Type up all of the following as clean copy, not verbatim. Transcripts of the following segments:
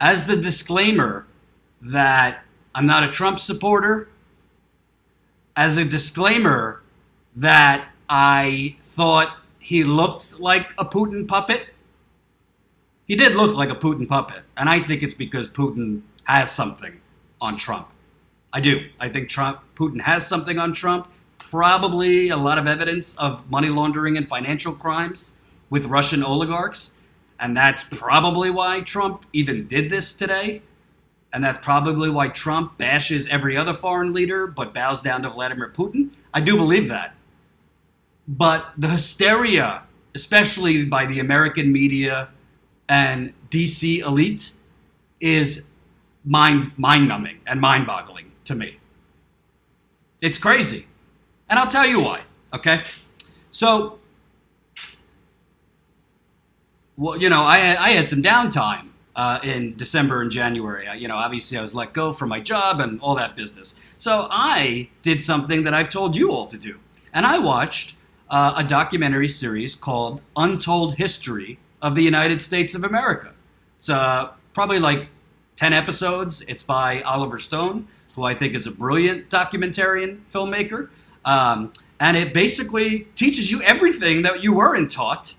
As the disclaimer that I'm not a Trump supporter, as a disclaimer that I thought he looked like a Putin puppet. He did look like a Putin puppet, and I think it's because Putin has something on Trump. I do. I think Putin has something on Trump, probably a lot of evidence of money laundering and financial crimes with Russian oligarchs, and that's probably why Trump even did this today. And that's probably why Trump bashes every other foreign leader but bows down to Vladimir Putin. I do believe that. But the hysteria, especially by the American media and DC elite, is mind-numbing and mind-boggling to me. It's crazy. And I'll tell you why, okay? So, well, I had some downtime in December and January. Obviously I was let go from my job and all that business. So I did something that I've told you all to do. And I watched a documentary series called Untold History of the United States of America. It's probably like 10 episodes. It's by Oliver Stone, who I think is a brilliant documentarian filmmaker. And it basically teaches you everything that you weren't taught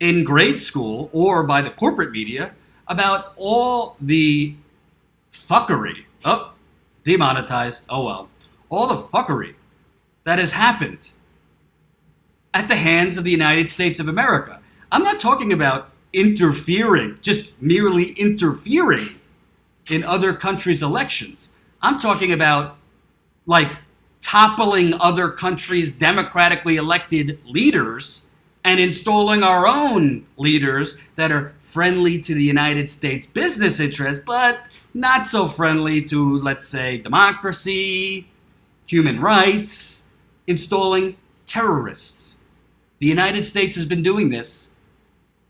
in grade school or by the corporate media about all the fuckery. Oh, demonetized. Oh well. All the fuckery that has happened at the hands of the United States of America. I'm not talking about interfering, just merely interfering in other countries' elections. I'm talking about, like, toppling other countries' democratically elected leaders and installing our own leaders that are friendly to the United States business interests, but not so friendly to, let's say, democracy, human rights, installing terrorists. The United States has been doing this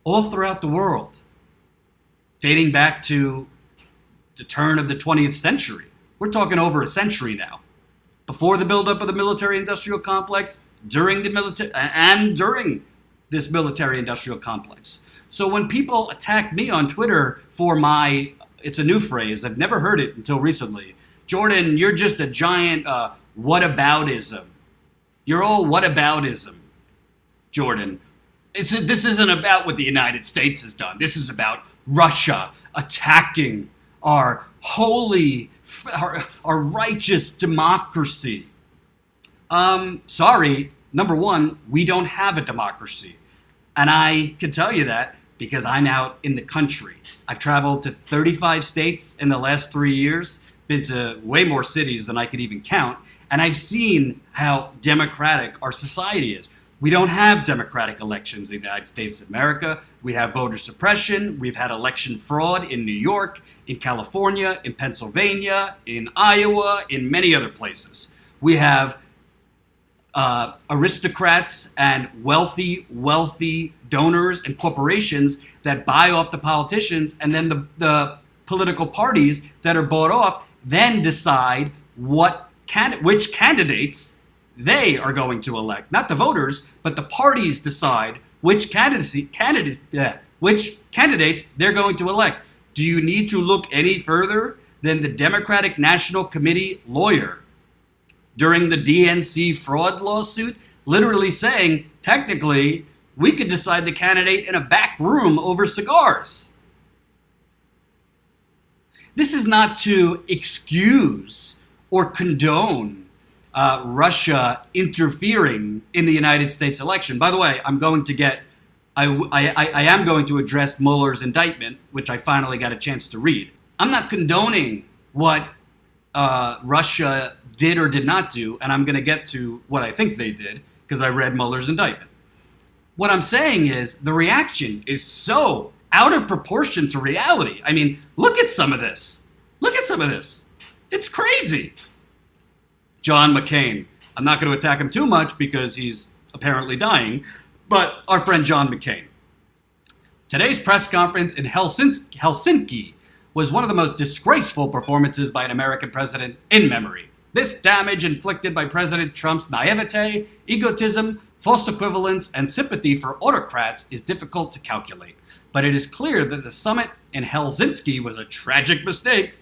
all throughout the world, dating back to the turn of the 20th century. We're talking over a century now. Before the buildup of the military-industrial complex, during this military-industrial complex. So when people attack me on Twitter for it's a new phrase, I've never heard it until recently, Jordan, you're just a giant whataboutism. You're all whataboutism, Jordan. This isn't about what the United States has done. This is about Russia attacking our our righteous democracy. Sorry, number one, we don't have a democracy. And I can tell you that because I'm out in the country. I've traveled to 35 states in the last 3 years, been to way more cities than I could even count, and I've seen how democratic our society is. We don't have democratic elections in the United States of America. We have voter suppression. We've had election fraud in New York, in California, in Pennsylvania, in Iowa, in many other places. We have aristocrats and wealthy donors and corporations that buy off the politicians, and then the political parties that are bought off then decide which candidates they are going to elect. Not the voters, but the parties decide which candidates they're going to elect. Do you need to look any further than the Democratic National Committee lawyer during the DNC fraud lawsuit, literally saying, technically, we could decide the candidate in a back room over cigars? This is not to excuse or condone Russia interfering in the United States election. By the way, I am going to address Mueller's indictment, which I finally got a chance to read. I'm not condoning what Russia did or did not do, and I'm going to get to what I think they did because I read Mueller's indictment. What I'm saying is the reaction is so out of proportion to reality. I mean, look at some of this. It's crazy. John McCain. I'm not going to attack him too much because he's apparently dying, but our friend John McCain. Today's press conference in Helsinki was one of the most disgraceful performances by an American president in memory. This damage inflicted by President Trump's naivete, egotism, false equivalence, and sympathy for autocrats is difficult to calculate. But but it is clear that the summit in Helsinki was a tragic mistake.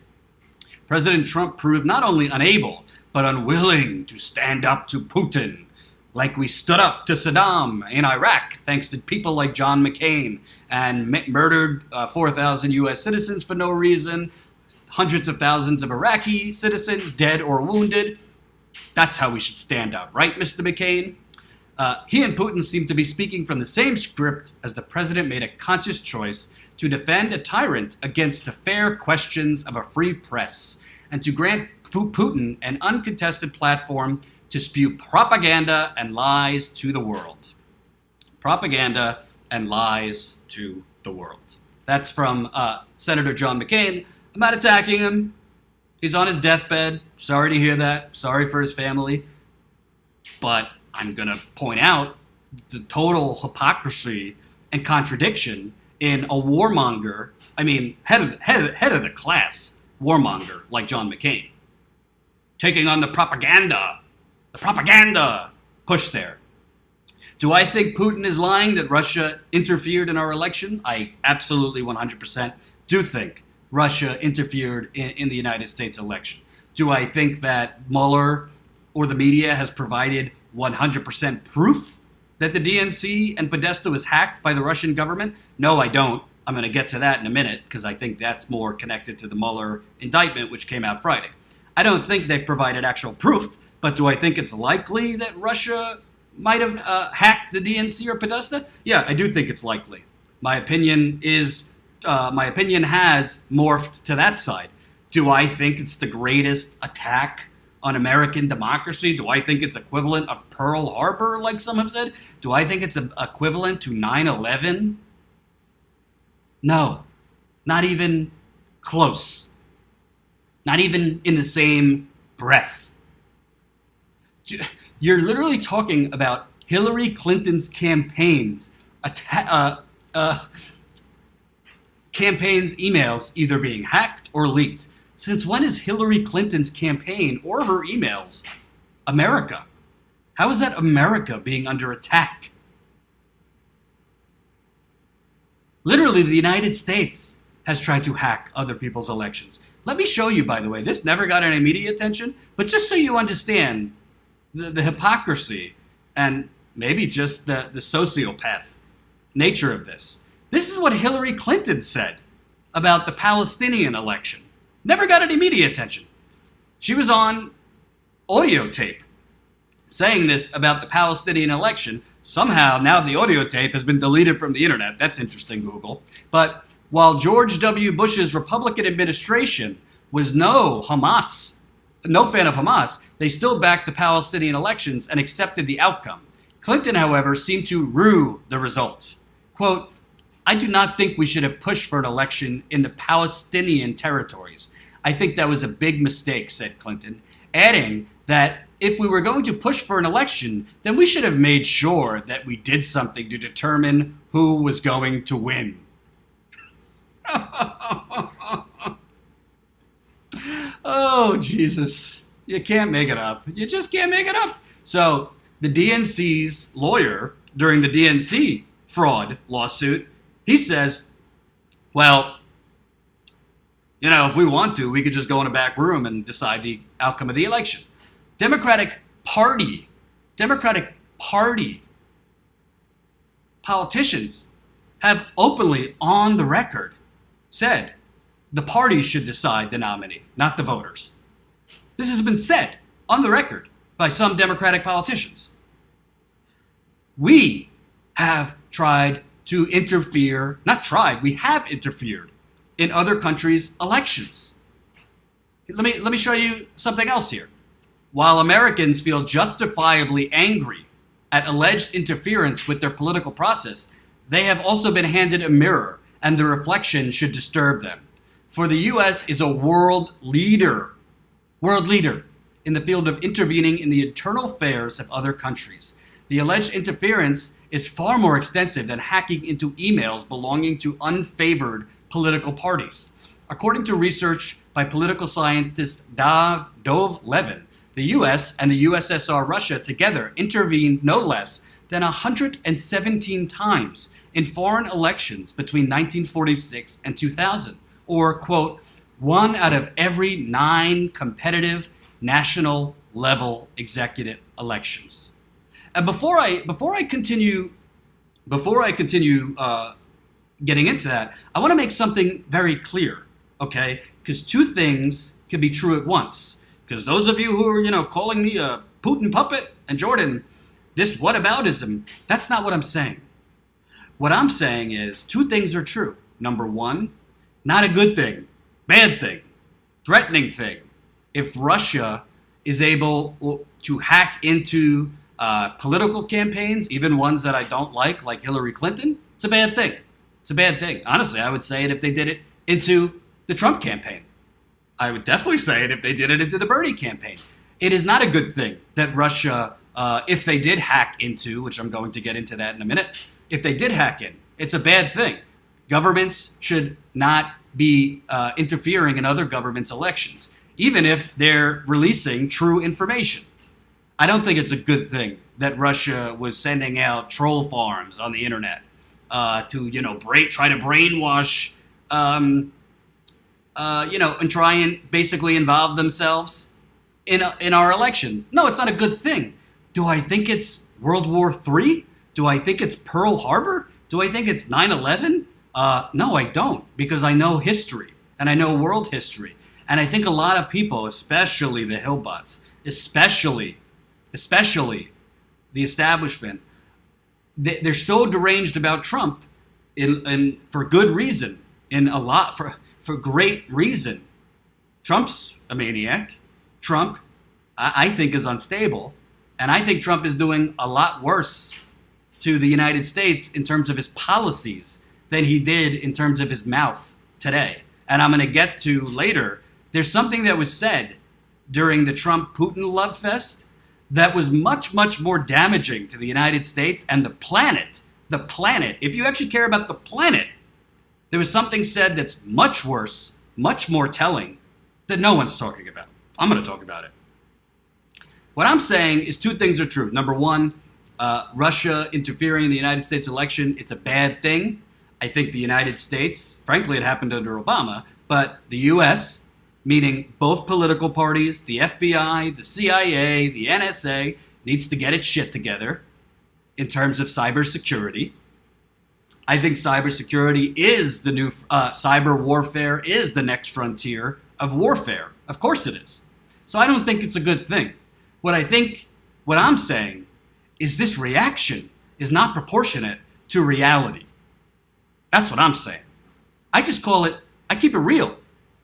President Trump proved not only unable, but unwilling to stand up to Putin, like we stood up to Saddam in Iraq, thanks to people like John McCain, and murdered 4,000 U.S. citizens for no reason, hundreds of thousands of Iraqi citizens dead or wounded. That's how we should stand up, right, Mr. McCain? He and Putin seem to be speaking from the same script as the president made a conscious choice to defend a tyrant against the fair questions of a free press, and to grant Putin an uncontested platform to spew propaganda and lies to the world. Propaganda and lies to the world. That's from Senator John McCain. I'm not attacking him. He's on his deathbed. Sorry to hear that. Sorry for his family. But I'm going to point out the total hypocrisy and contradiction in a warmonger, head of the class warmonger like John McCain, taking on the propaganda push there. Do I think Putin is lying that Russia interfered in our election? I absolutely 100% do think Russia interfered in the United States election. Do I think that Mueller or the media has provided 100% proof that the DNC and Podesta was hacked by the Russian government? No, I don't. I'm going to get to that in a minute because I think that's more connected to the Mueller indictment, which came out Friday. I don't think they provided actual proof, but do I think it's likely that Russia might have hacked the DNC or Podesta? Yeah, I do think it's likely. My opinion has morphed to that side. Do I think it's the greatest attack on American democracy? Do I think it's equivalent of Pearl Harbor, like some have said? Do I think it's equivalent to 9/11? No, not even close. Not even in the same breath. You're literally talking about Hillary Clinton's campaigns emails either being hacked or leaked. Since when is Hillary Clinton's campaign or her emails America? How is that America being under attack? Literally, the United States has tried to hack other people's elections. Let me show you, by the way, this never got any media attention, but just so you understand the hypocrisy and maybe just the sociopath nature of this. This is what Hillary Clinton said about the Palestinian election. Never got any media attention. She was on audio tape saying this about the Palestinian election. Somehow now the audio tape has been deleted from the internet. That's interesting, Google. But while George W. Bush's Republican administration was no fan of Hamas, they still backed the Palestinian elections and accepted the outcome. Clinton, however, seemed to rue the result. Quote, "I do not think we should have pushed for an election in the Palestinian territories. I think that was a big mistake," said Clinton, adding that if we were going to push for an election, then we should have made sure that we did something to determine who was going to win. Oh, Jesus. You can't make it up. You just can't make it up. So the DNC's lawyer during the DNC fraud lawsuit, he says, well, if we want to, we could just go in a back room and decide the outcome of the election. Democratic Party politicians have openly on the record said the party should decide the nominee, not the voters. This has been said on the record by some Democratic politicians. We have tried to interfere, we have interfered in other countries' elections. Let me show you something else here. While Americans feel justifiably angry at alleged interference with their political process, they have also been handed a mirror, and the reflection should disturb them. For the U.S. is a world leader in the field of intervening in the internal affairs of other countries. The alleged interference is far more extensive than hacking into emails belonging to unfavored political parties. According to research by political scientist Dov Levin, the U.S. and the USSR Russia together intervened no less than 117 times in foreign elections between 1946 and 2000, or, quote, 1 out of every 9 competitive national level executive elections. And before I continue getting into that, I want to make something very clear, okay? Because two things can be true at once. Because those of you who are, calling me a Putin puppet, and Jordan, this whataboutism, that's not what I'm saying. What I'm saying is two things are true. Number one, not a good thing, bad thing, threatening thing. If Russia is able to hack into political campaigns, even ones that I don't like Hillary Clinton, it's a bad thing. It's a bad thing. Honestly, I would say it if they did it into the Trump campaign. I would definitely say it if they did it into the Bernie campaign. It is not a good thing that Russia, if they did hack into, which I'm going to get into that in a minute, if they did hack in, it's a bad thing. Governments should not be interfering in other governments' elections, even if they're releasing true information. I don't think it's a good thing that Russia was sending out troll farms on the internet to, try to brainwash, and try and basically involve themselves in our election. No, it's not a good thing. Do I think it's World War III? Do I think it's Pearl Harbor? Do I think it's 9/11? No, I don't, because I know history and I know world history. And I think a lot of people, especially the Hillbots, especially the establishment, they're so deranged about Trump in for good reason, for great reason. Trump's a maniac. Trump, I think, is unstable. And I think Trump is doing a lot worse to the United States in terms of his policies than he did in terms of his mouth today. And I'm going to get to later. There's something that was said during the Trump-Putin love fest that was much, much more damaging to the United States and the planet. The planet. If you actually care about the planet, there was something said that's much worse, much more telling, that no one's talking about. I'm going to talk about it. What I'm saying is two things are true. Number one, Russia interfering in the United States election, it's a bad thing. I think the United States, frankly, it happened under Obama, but the U.S., meaning both political parties, the FBI, the CIA, the NSA, needs to get its shit together in terms of cybersecurity. I think cybersecurity is the new, cyber warfare is the next frontier of warfare. Of course it is. So I don't think it's a good thing. What I'm saying is this reaction is not proportionate to reality. That's what I'm saying. I keep it real.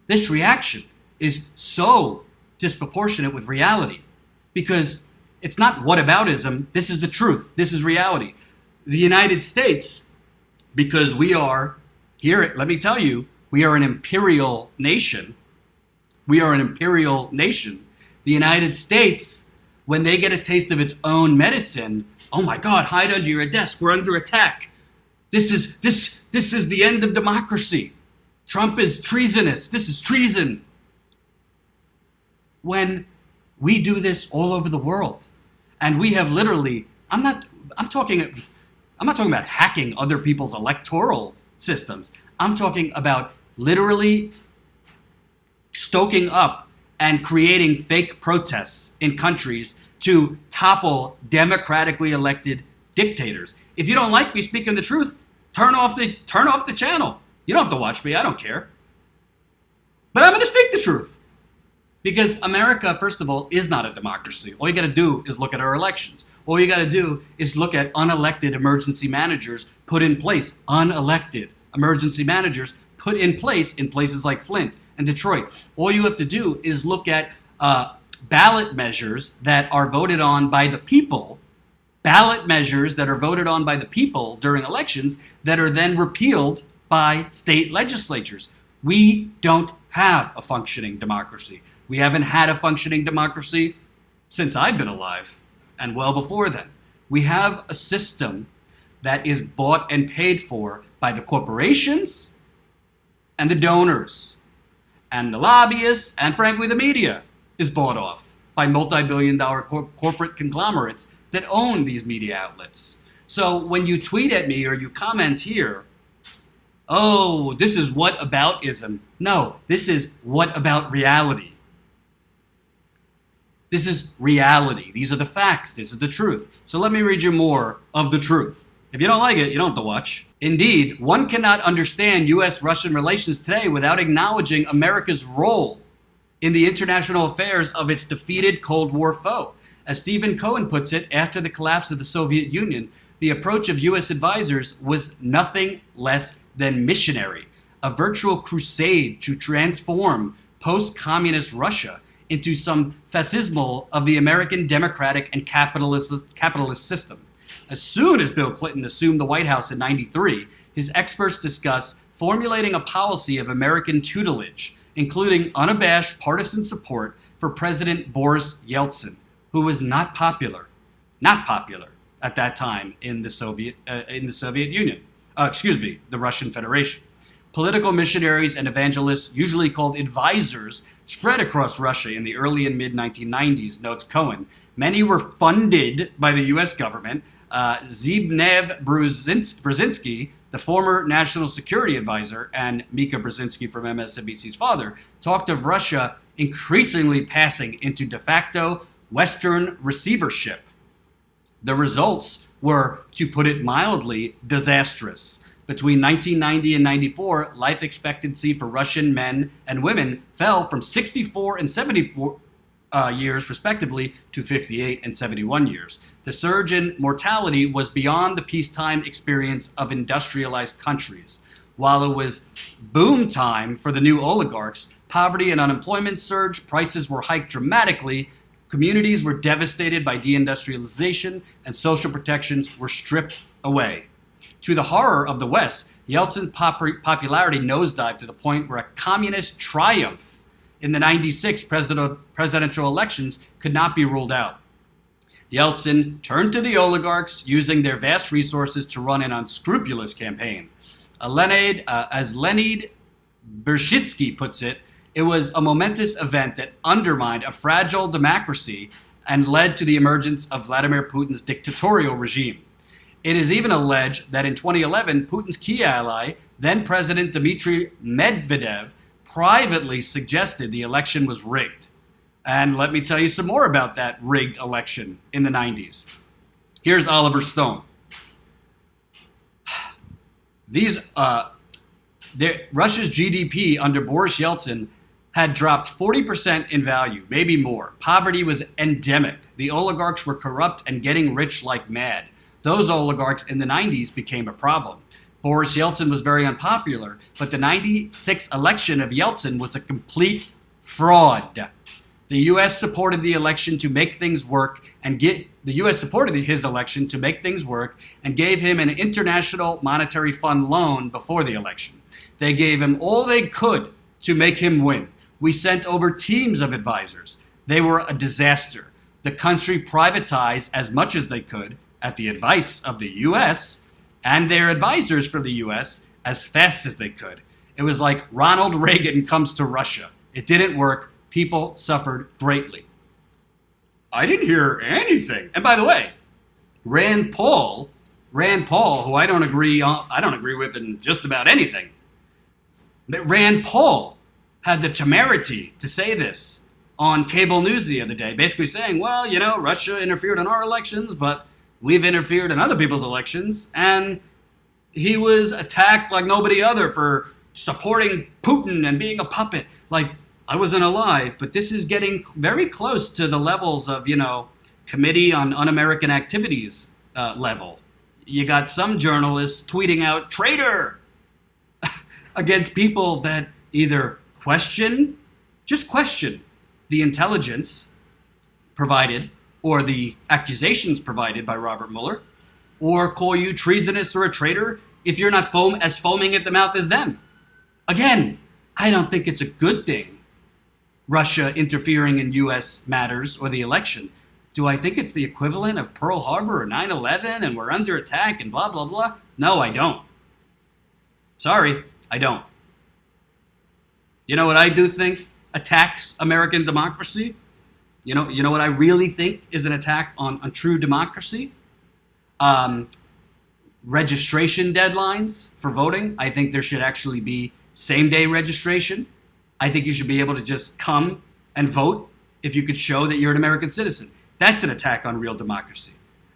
This reaction is so disproportionate with reality because it's not whataboutism. This is the truth. This is reality. The United States, because we are here, let me tell you, we are an imperial nation. We are an imperial nation. The United States, when they get a taste of its own medicine, oh my God, hide under your desk. We're under attack. This is the end of democracy. Trump is treasonous. This is treason. When we do this all over the world, and we have literally, I'm not talking about hacking other people's electoral systems. I'm talking about literally stoking up and creating fake protests in countries to topple democratically elected dictators. If you don't like me speaking the truth, turn off the channel. You don't have to watch me. I don't care. But I'm going to speak the truth. Because America, first of all, is not a democracy. All you got to do is look at our elections. All you got to do is look at unelected emergency managers put in place. Unelected emergency managers put in place in places like Flint and Detroit. All you have to do is look at ballot measures that are voted on by the people. Ballot measures that are voted on by the people during elections that are then repealed by state legislatures. We don't have a functioning democracy. We haven't had a functioning democracy since I've been alive, and well before then. We have a system that is bought and paid for by the corporations and the donors, and the lobbyists, and frankly the media is bought off by multi-billion-dollar corporate conglomerates that own these media outlets. So when you tweet at me or you comment here, oh, this is whataboutism. No, this is what about reality. This is reality. These are the facts. This is the truth. So let me read you more of the truth. If you don't like it, you don't have to watch. Indeed, one cannot understand U.S.-Russian relations today without acknowledging America's role in the international affairs of its defeated Cold War foe. As Stephen Cohen puts it, after the collapse of the Soviet Union, the approach of U.S. advisors was nothing less than missionary, a virtual crusade to transform post-communist Russia into some fascismal of the American democratic and capitalist system. As soon as Bill Clinton assumed the White House in '93, his experts discussed formulating a policy of American tutelage, including unabashed partisan support for President Boris Yeltsin, who was not popular at that time in the Soviet Union. The Russian Federation. Political missionaries and evangelists, usually called advisors, spread across Russia in the early and mid-1990s, notes Cohen. Many were funded by the U.S. government. Zbigniew Brzezinski, the former national security advisor, and Mika Brzezinski from MSNBC's father, talked of Russia increasingly passing into de facto Western receivership. The results were, to put it mildly, disastrous. Between 1990 and 94, life expectancy for Russian men and women fell from 64 and 74 years, respectively, to 58 and 71 years. The surge in mortality was beyond the peacetime experience of industrialized countries. While it was boom time for the new oligarchs, poverty and unemployment surged, prices were hiked dramatically, communities were devastated by deindustrialization, and social protections were stripped away. To the horror of the West, Yeltsin's popularity nosedived to the point where a communist triumph in the '96 presidential elections could not be ruled out. Yeltsin turned to the oligarchs, using their vast resources to run an unscrupulous campaign. As Leonid Bershitsky puts it, it was a momentous event that undermined a fragile democracy and led to the emergence of Vladimir Putin's dictatorial regime. It is even alleged that in 2011, Putin's key ally, then President Dmitry Medvedev, privately suggested the election was rigged. And let me tell you some more about that rigged election in the 90s. Here's Oliver Stone. Russia's GDP under Boris Yeltsin had dropped 40% in value, maybe more. Poverty was endemic. The oligarchs were corrupt and getting rich like mad. Those oligarchs in the 90s became a problem. Boris Yeltsin was very unpopular, but the '96 election of Yeltsin was a complete fraud. The U.S. supported the election to make things work and gave him an International Monetary Fund loan before the election. They gave him all they could to make him win. We sent over teams of advisors. They were a disaster. The country privatized as much as they could, at the advice of the U.S. and their advisors for the U.S. as fast as they could. It was like Ronald Reagan comes to Russia. It didn't work. People suffered greatly. I didn't hear anything. And by the way, Rand Paul, who I don't agree with in just about anything, Rand Paul had the temerity to say this on cable news the other day, basically saying, well, Russia interfered in our elections, but we've interfered in other people's elections, and he was attacked like nobody other for supporting Putin and being a puppet. Like, I wasn't alive, but this is getting very close to the levels of, Committee on Un-American Activities level. You got some journalists tweeting out, traitor, against people that either question the intelligence provided or the accusations provided by Robert Mueller, or call you treasonous or a traitor if you're not as foaming at the mouth as them. Again, I don't think it's a good thing, Russia interfering in U.S. matters or the election. Do I think it's the equivalent of Pearl Harbor or 9/11 and we're under attack and blah, blah, blah? No, I don't. Sorry, I don't. You know what I do think attacks American democracy? You know what I really think is an attack on true democracy? registration deadlines for voting. I think there should actually be same-day registration. I think you should be able to just come and vote if you could show that you're an American citizen. That's an attack on real democracy.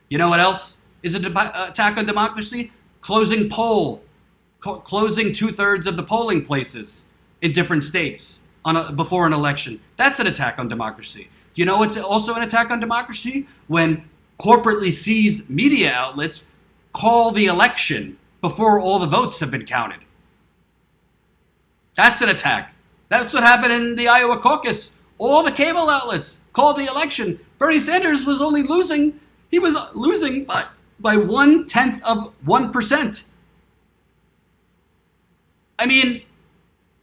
You know what else is an attack on democracy? Closing 2/3 of the polling places in different states before an election. That's an attack on democracy. You know what's also an attack on democracy? When corporately seized media outlets call the election before all the votes have been counted. That's an attack. That's what happened in the Iowa caucus. All the cable outlets called the election. Bernie Sanders was only losing. He was losing by 0.1%. I mean,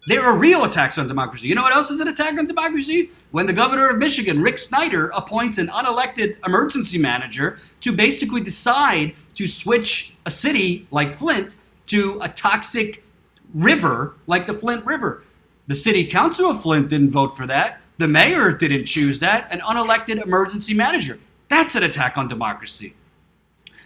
there are real attacks on democracy. You know what else is an attack on democracy? When the governor of Michigan, Rick Snyder, appoints an unelected emergency manager to basically decide to switch a city like Flint to a toxic river like the Flint River. The city council of Flint didn't vote for that. The mayor didn't choose that. An unelected emergency manager. That's an attack on democracy.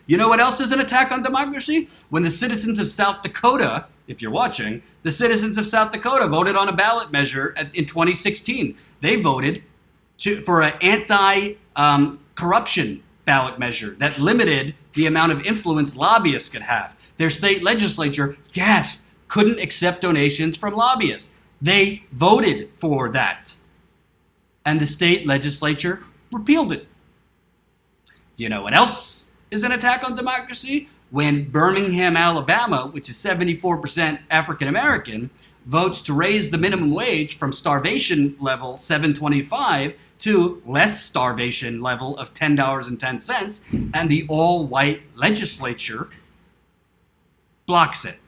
You know what else is an attack on democracy? When the citizens of South Dakota, if you're watching, the citizens of South Dakota voted on a ballot measure in 2016. They voted for an anti-corruption ballot measure that limited the amount of influence lobbyists could have. Their state legislature, gasped, couldn't accept donations from lobbyists. They voted for that. And the state legislature repealed it. You know what else is an attack on democracy? When Birmingham, Alabama, which is 74% African American, votes to raise the minimum wage from starvation level $7.25 to less starvation level of $10.10, and the all-white legislature blocks it.